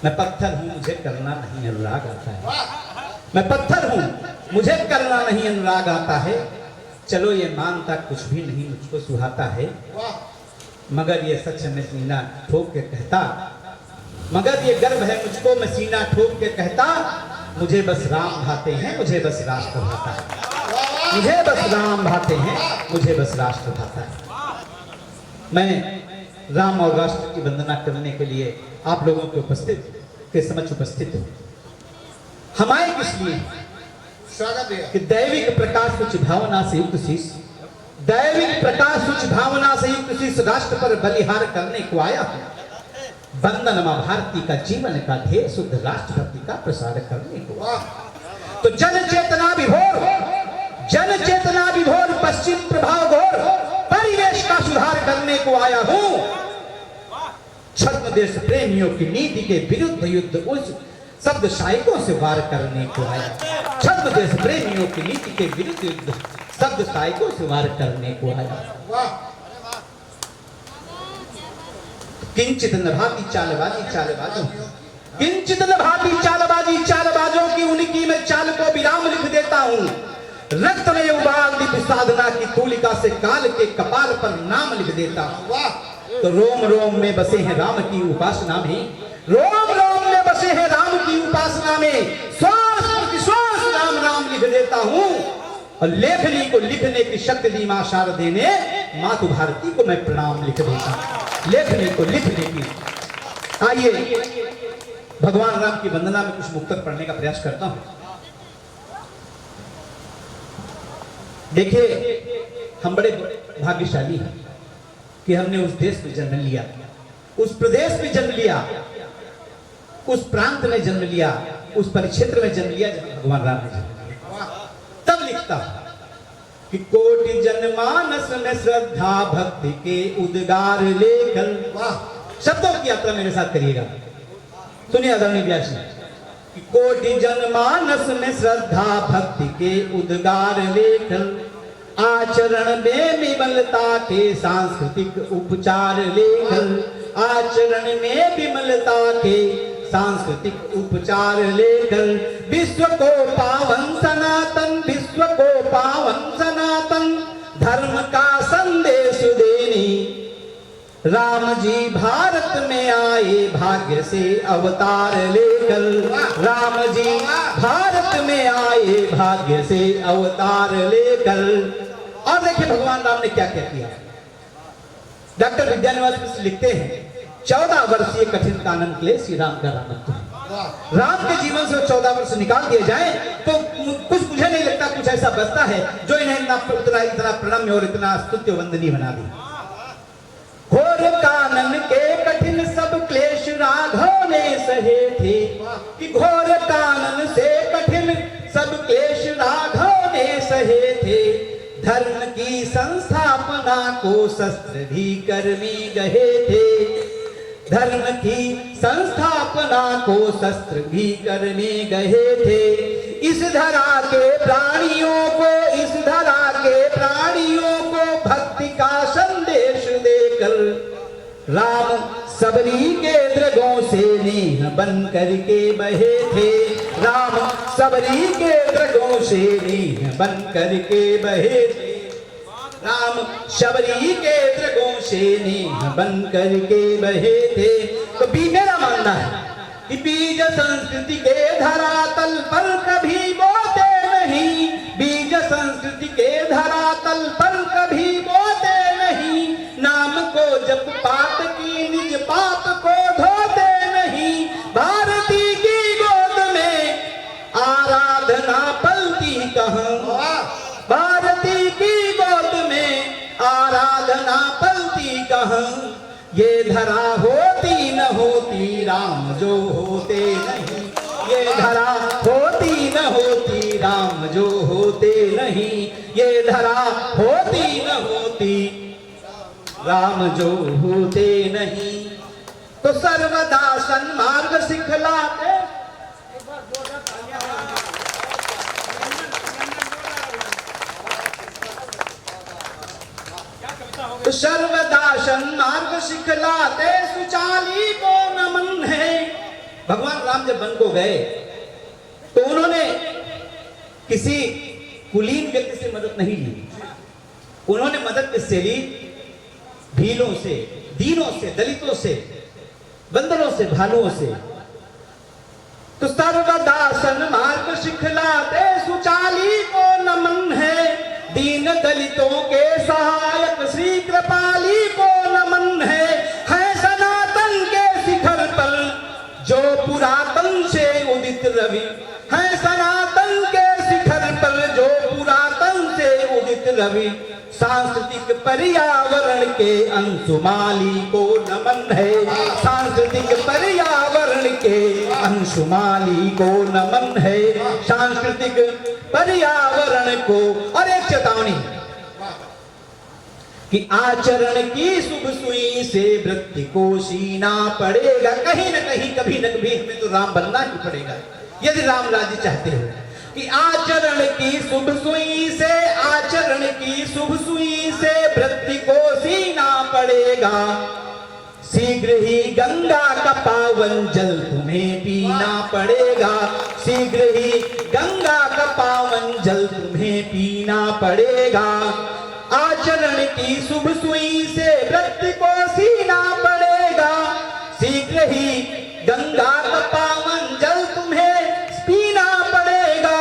मैं पत्थर हूं, मुझे करना नहीं अनुराग आता है। मैं पत्थर हूं, मुझे करना नहीं अनुराग आता है। चलो ये मानता कुछ भी नहीं मुझको सुहाता है, मगर ये सच में सीना ठोक के कहता, मगर ये गर्व है मुझको मैं सीना ठोक के कहता, मुझे बस राम भाते हैं, मुझे बस राष्ट्र भाता है। मुझे बस राम भाते हैं, मुझे बस राष्ट्र भाता है। मैं राम और राष्ट्र की वंदना करने के लिए आप लोगों के समक्ष उपस्थित हूं। हम आए किस लिए? स्वागत है कि दैविक प्रकाश उच्च भावना से युक्त शीश, दैविक प्रकाश उच्च भावना से युक्त शीश राष्ट्र पर बलिहार करने को आया हूं। वंदन मां भारती का जीवन का ध्येय शुद्ध राष्ट्र भक्ति का प्रसार करने को। तो जन चेतना विभोर, जन चेतना विभोर पश्चिम प्रभाव घोर परिवेश का सुधार करने को आया हूं। छद्म देश प्रेमियों की नीति के विरुद्ध युद्ध उस शब्द शायकों से वार करने को आया। छद्म देश प्रेमियों की नीति के विरुद्ध युद्ध शब्द शायकों से वार करने को आया। किंचित न भाती चालबाजी चालबाजों, किंचित न भाती चालबाजी चालबाजों की उनकी मैं चाल को विराम लिख देता हूं। रक्त में उबाल दी साधना की तूलिका से काल के कपाल पर नाम लिख देता हूं। तो रोम रोम में बसे हैं राम की उपासना में, रोम रोम में बसे हैं राम की उपासना में, श्वास प्रतिश्वास राम नाम लिख देता हूं। और लेखनी को लिखने की शक्ति दी मां शारदे ने, मातु भारती को मैं प्रणाम लिख देता हूं। लेखनी को लिखने की। आइए भगवान राम की वंदना में कुछ मुक्तक पढ़ने का प्रयास करता हूं। देखिए हम बड़े भाग्यशाली हैं कि हमने उस देश में जन्म लिया, उस प्रदेश में जन्म लिया, उस प्रांत में जन्म लिया, उस परिक्षेत्र में जन्म लिया जहां भगवान राम ने जन्म लिया। तब लिखता कि कोटि जनमानस में श्रद्धा भक्ति के उद्गार लेकर, शब्दों की यात्रा मेरे साथ करिएगा, सुनिए आदरणीय व्यास जी। कोटि जनमानस में श्रद्धा भक्ति के उद्गार लेकर, आचरण में विमलता के सांस्कृतिक उपचार लेकर, आचरण में विमलता के सांस्कृतिक उपचार लेकर, विश्व को पावन सनातन, विश्व को पावन सनातन धर्म का संदेश देने राम जी भारत में आए भाग्य से अवतार लेकर। राम जी भारत में आए भाग्य से अवतार लेकर। और देखिए भगवान राम ने क्या क्या किया। डॉक्टर विद्यानिवास मिश्र लिखते हैं 14 वर्षीय कठिन कानन क्लेश श्री राम का रामत्व है। राम के जीवन से 14 वर्ष निकाल दिए जाए तो कुछ मुझे नहीं लगता कुछ ऐसा बचता है जो इन्हें इतना प्रणम्य और इतना स्तुत्य वंदनीय बना दी। घोर कानन के कठिन सब क्लेश राघव ने सहे थे, कि घोर कानन से कठिन सब क्लेश राघव ने सहे थे। धर्म की संस्थापना को शस्त्र भी कर्मी गहे थे, धर्म की संस्थापना को शस्त्र भी कर्मी गहे थे। इस धरा के प्राणियों को, इस धरा के प्राणियों को भक्ति का संदेश देकर राम सबरी के दृगों से नेह बन करके बहे थे। राम सबरी के दृगों से नेह बन करके बहे थे। राम शबरी के दृगों से नेह बन करके बहे थे। तो भी मेरा मानना है कि बीज संस्कृति के धरातल पर कभी बोते नहीं, बीज संस्कृति के धरातल पर कभी बोते नहीं। नाम को जप पात की निज पाप को धोते नहीं। भारती की गोद में आराधना पलती कहाँ, भारती की गोद में आराधना पलती कहाँ। ये धरा होती न होती राम जो होते नहीं, ये धरा होती न होती राम जो होते नहीं। ये धरा होती न होती राम जो होते नहीं। तो सर्वदा सन्मार्ग सिखलाते, तो सर्वदा सन्मार्ग सिखलाते सुचाली को नमन है। भगवान राम जब वन को गए तो उन्होंने किसी कुलीन व्यक्ति से मदद नहीं ली। उन्होंने मदद किससे ली? भीलों से, दीनों से, दलितों से, बंदरों से, भालुओं से। तो सर्वदासन मार्ग सिखलाते सुचाली को नमन है, दीन दलितों के सहायक श्री कृपाली को नमन है सनातन के शिखर पर जो पुरातन से उदित रवि, है सनातन के शिखर पर जो पुरातन से उदित रवि, सांस्कृतिक पर्यावरण के अंशुमाली को नमन है, सांस्कृतिक पर्यावरण के अंशुमाली को नमन है, सांस्कृतिक पर्यावरण को। और एक चेतावनी कि आचरण की शुभ सुई से वृत्ति को सीना पड़ेगा। कहीं न कहीं, कभी न कभी हमें तो राम बनना ही पड़ेगा यदि राम राज्य चाहते हो। कि आचरण की शुभ सुई से, आचरण की शुभ सुई से वृत्ति को सीना पड़ेगा, शीघ्र ही गंगा का पावन जल तुम्हें पीना पड़ेगा, शीघ्र ही गंगा का पावन जल तुम्हें पीना पड़ेगा। आचरण की शुभ सुई से वृत्ति को सीना पड़ेगा, शीघ्र ही गंगा का पावन जल तुम्हें पीना पड़ेगा।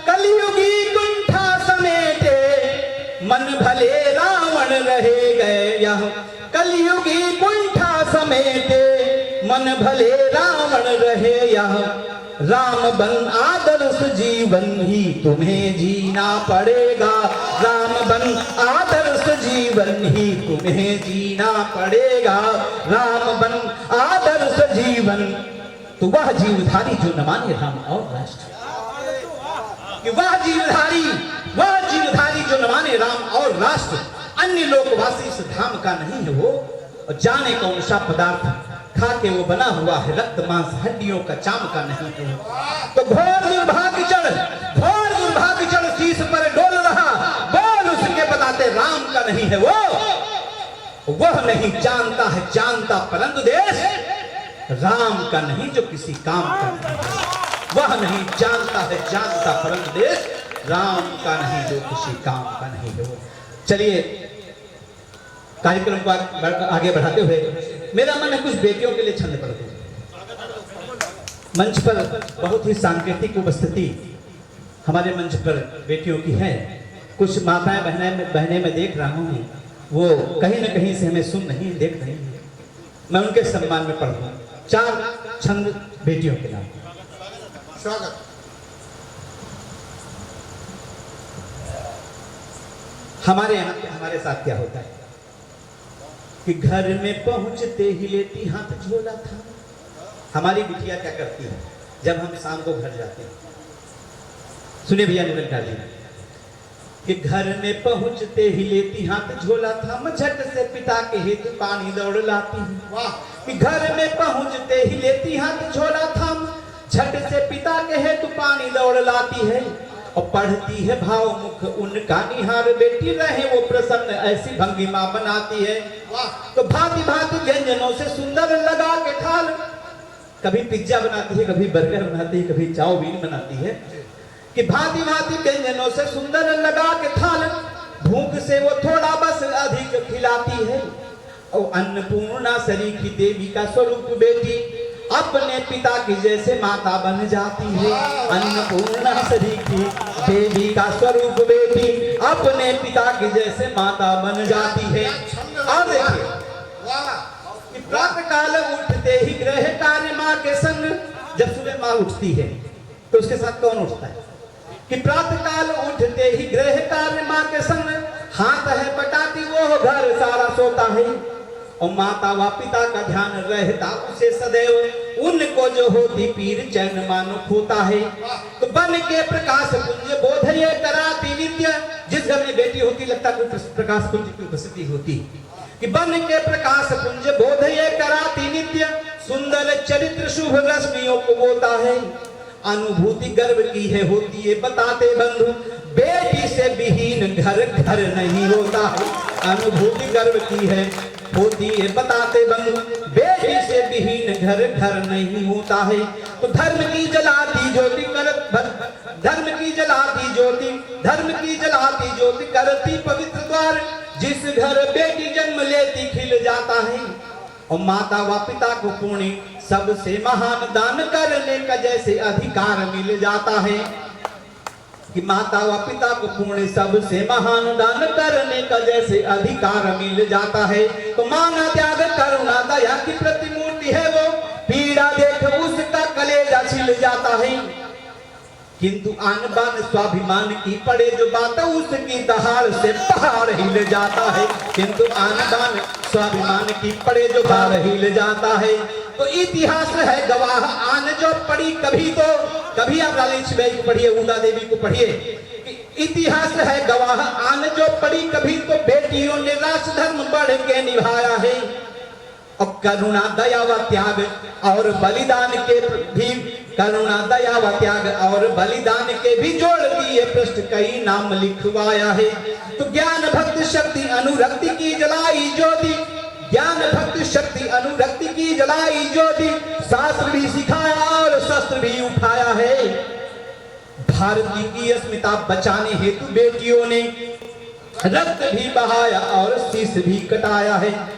कलयुगी कुंठा समेटे मन भले रावण रहे गए यहाँ, कलयुगी कुंठा समेटे मन भले रावण रहे यहाँ, राम बन आदर्श जीवन ही तुम्हें जीना पड़ेगा, राम बन आदर्श जीवन ही तुम्हें जीना पड़ेगा, राम बन आदर्श जीवन। तो वह जीवधारी जो न माने राम और राष्ट्र, कि वह जीवधारी जो न माने राम और राष्ट्र, अन्य लोकवासी इस धाम का नहीं है वो, और जाने कौन सा पदार्थ खा के वो बना हुआ है, रक्त मांस हड्डियों का चाम का नहीं है। तो घोर दुर्भाग्य चढ़ शीश पर डोल रहा, बोल उसके बताते राम का नहीं है वो, वह नहीं जानता है जानता परंतु देश राम का नहीं जो किसी काम का नहीं, वह नहीं जानता है जानता परंतु देश राम का नहीं जो किसी काम का नहीं है वो। चलिए कार्यक्रम को आगे बढ़ाते हुए मेरा मन है कुछ बेटियों के लिए छंद पढ़ दूं। मंच पर बहुत ही सांकेतिक उपस्थिति हमारे मंच पर बेटियों की है। कुछ माताएं बहनें मैं देख रहा हूं, वो कहीं न कहीं से हमें सुन नहीं देख रही हैं। मैं उनके सम्मान में पढ़ूंगा 4 छंद बेटियों के नाम। स्वागत। हमारे यहाँ हमारे साथ क्या होता है कि घर में पहुंचते ही लेती हाथ झोला था। हमारी बिटिया क्या करती है जब हम शाम को घर जाते हैं? सुनिए भैया निरंकार जी, कि घर में पहुंचते ही लेती हाथ झोला था, झट से पिता के हेतु पानी दौड़ लाती है। कि घर में पहुंचते ही लेती हाथ झोला था, झट से पिता के हेतु पानी दौड़ लाती है, और पढ़ती है भाव मुख उनका निहार, बेटी रहे वो प्रसन्न ऐसी भंगिमा बनाती है। तो भांति भांति व्यंजनों से सुंदर लगा के थाल, कभी पिज्जा बनाती है, कभी बर्गर बनाती है, कभी चाउमीन बनाती है। कि भांति भांति व्यंजनों से सुंदर लगा के थाल, भूख से वो थोड़ा बस अधिक खिलाती है। और अन्नपूर्णा सरीखी देवी का स्वरूप बेटी अपने पिता की जैसे माता बन जाती है। अन्नपूर्णा सरीखी देवी का स्वरूप बेटी अपने पिता की जैसे माता बन जाती है। और देखिए कि प्रातः काल उठते ही गृह कार्य माँ के संग, जब सुबह माँ उठती है तो उसके साथ कौन उठता है? कि प्रातः काल उठते ही गृह कार्य माँ के संग, हाथ है बटाती वो घर सारा सोता है, और माता व पिता का ध्यान रहता उसे सदैव, उनको जो होती पीर चैन मानो खोता है। तो बन के प्रकाश पुंज बोध ये कराती नित्य, जिस घर में बेटी होती लगता कोई प्रकाश पुंज की उपस्थिति होती। कि बन के प्रकाश पुंज बोध ये कराती नित्य, सुंदर चरित्र शुभ रश्मियों को बोता है। अनुभूति गर्व की है होती है बताते बंधु, बेटी से विहीन घर घर नहीं होता है। अनुभूति गर्व की है होती है बताते बंधु, बेटी से विहीन घर घर नहीं होता है। तो धर्म की जलाती ज्योति धर्म की जलाती ज्योति धर्म की जलाती ज्योति करती पवित्र द्वार। जिस घर बेटी जन्म लेती खिल जाता है। और माता व पिता को पुण्य सबसे महान दान करने का जैसे अधिकार मिल जाता है। कि माता व पिता को पुण्य सबसे महान दान करने का जैसे अधिकार मिल जाता है। तो माना त्याग करुणा दया की प्रतिमूर्ति है वो, पीड़ा देख उसका कलेजा छिल जाता है। किंतु आन बान स्वाभिमान की पड़े जो बात उसकी दहाड़ से पहाड़ हिल जाता है। किंतु आन बान स्वाभिमान की पड़े जो बात हिल जाता है। तो इतिहास है गवाह आन जो पढ़ी कभी आप लालिछबाई को पढ़िए, उदा देवी को पढ़िए। इतिहास है गवाह आन जो पढ़ी कभी तो बेटियों ने राष्ट्र धर्म बढ़ के निभाया है। और करुणा दया व त्याग और बलिदान के भी करुणा दया व त्याग और बलिदान के भी जोड़ दिए पृष्ठ कई नाम लिखवाया है। तो ज्ञान भक्ति शक्ति अनुरक्ति की जलाई ज्योति, ज्ञान भक्ति शक्ति अनुरक्ति की जलाई ज्योति, शास्त्र भी सिखाया और शस्त्र भी उठाया है। भारती की अस्मिता बचाने हेतु बेटियों ने रक्त भी बहाया और शीश भी कटाया है।